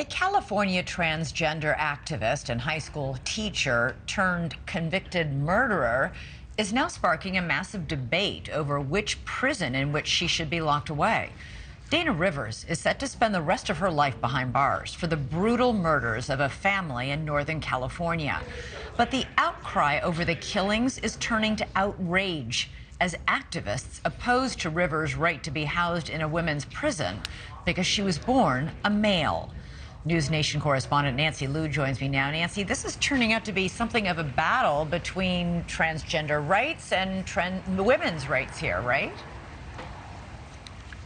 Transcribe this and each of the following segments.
A California transgender activist and high school teacher turned convicted murderer is now sparking a massive debate over which prison in which she should be locked away. Dana Rivers is set to spend the rest of her life behind bars for the brutal murders of a family in Northern California. But the outcry over the killings is turning to outrage as activists oppose to Rivers' right to be housed in a women's prison because she was born a male. NewsNation correspondent Nancy Loo joins me now. Nancy, this is turning out to be something of a battle between transgender rights and women's rights here, right?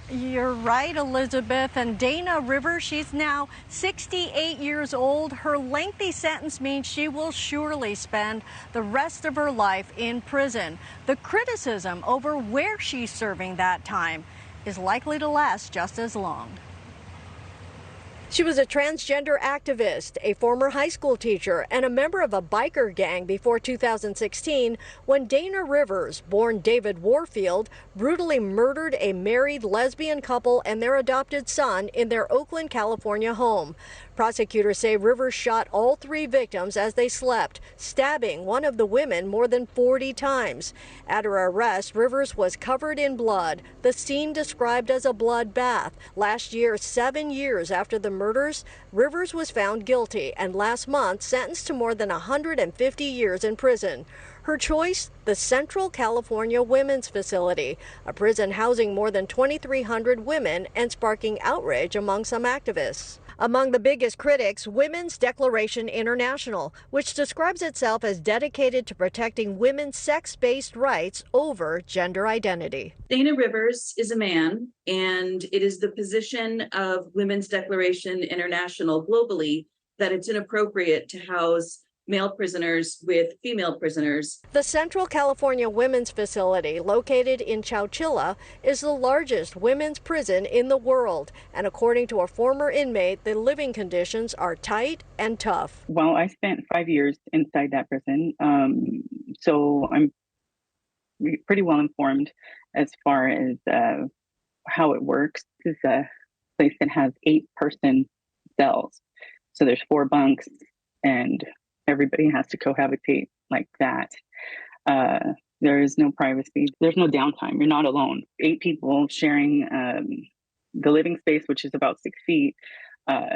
You're right, Elizabeth. And Dana Rivers, she's now 68 years old. Her lengthy sentence means she will surely spend the rest of her life in prison. The criticism over where she's serving that time is likely to last just as long. She was a transgender activist, a former high school teacher, and a member of a biker gang before 2016 when Dana Rivers, born David Warfield, brutally murdered a married lesbian couple and their adopted son in their Oakland, California home. Prosecutors say Rivers shot all three victims as they slept, stabbing one of the women more than 40 times. At her arrest, Rivers was covered in blood, the scene described as a bloodbath. Last year, 7 years after the murders, Rivers was found guilty and last month sentenced to more than 150 years in prison. Her choice, the Central California Women's Facility, a prison housing more than 2,300 women and sparking outrage among some activists. Among the biggest critics, Women's Declaration International, which describes itself as dedicated to protecting women's sex-based rights over gender identity. Dana Rivers is a man, and it is the position of Women's Declaration International globally that it's inappropriate to house male prisoners with female prisoners. The Central California Women's Facility, located in Chowchilla, is the largest women's prison in the world. And according to a former inmate, the living conditions are tight and tough. Well, I spent 5 years inside that prison, so I'm pretty well informed as far as how it works. This is a place that has 8-person cells. So there's 4 bunks and everybody has to cohabitate like that. There is no privacy. There's no downtime. You're not alone. 8 people sharing the living space, which is about 6 feet,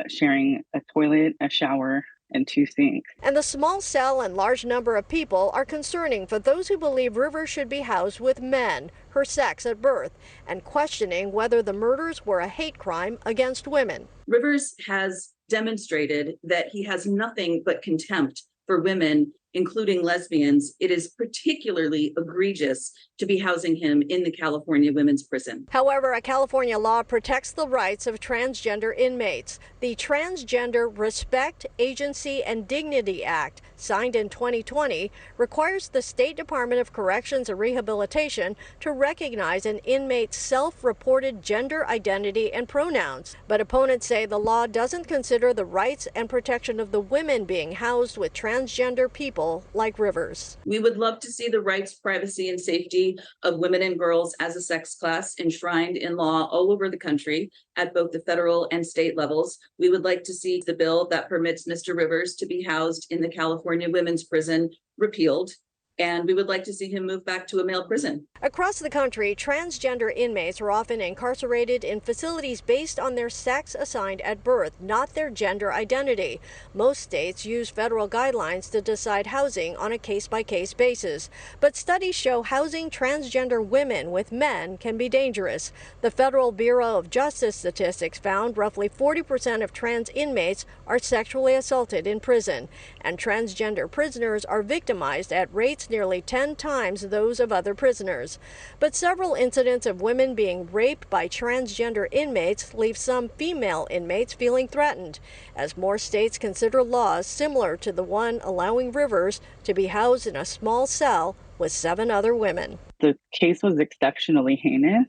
sharing a toilet, a shower, and 2 sinks. And the small cell and large number of people are concerning for those who believe Rivers should be housed with men, her sex at birth, and questioning whether the murders were a hate crime against women. Rivers has demonstrated that he has nothing but contempt for women, including lesbians. It is particularly egregious to be housing him in the California Women's Prison. However, a California law protects the rights of transgender inmates. The Transgender Respect, Agency, and Dignity Act, signed in 2020, requires the State Department of Corrections and Rehabilitation to recognize an inmate's self-reported gender identity and pronouns. But opponents say the law doesn't consider the rights and protection of the women being housed with transgender people like Rivers. We would love to see the rights, privacy, and safety of women and girls as a sex class enshrined in law all over the country at both the federal and state levels. We would like to see the bill that permits Mr. Rivers to be housed in the California Women's Prison repealed, and we would like to see him move back to a male prison. Across the country, transgender inmates are often incarcerated in facilities based on their sex assigned at birth, not their gender identity. Most states use federal guidelines to decide housing on a case-by-case basis. But studies show housing transgender women with men can be dangerous. The Federal Bureau of Justice statistics found roughly 40% of trans inmates are sexually assaulted in prison, and transgender prisoners are victimized at rates nearly 10 times those of other prisoners. But several incidents of women being raped by transgender inmates leave some female inmates feeling threatened, as more states consider laws similar to the one allowing Rivers to be housed in a small cell with 7 other women. The case was exceptionally heinous,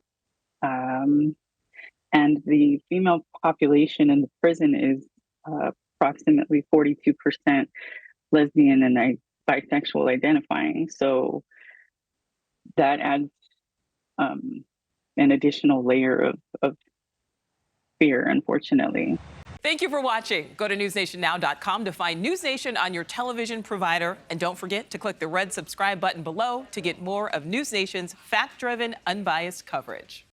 and the female population in the prison is approximately 42% lesbian and bisexual identifying. So that adds an additional layer of fear, unfortunately. Thank you for watching. Go to newsnationnow.com to find NewsNation on your television provider. And don't forget to click the red subscribe button below to get more of NewsNation's fact-driven, unbiased coverage.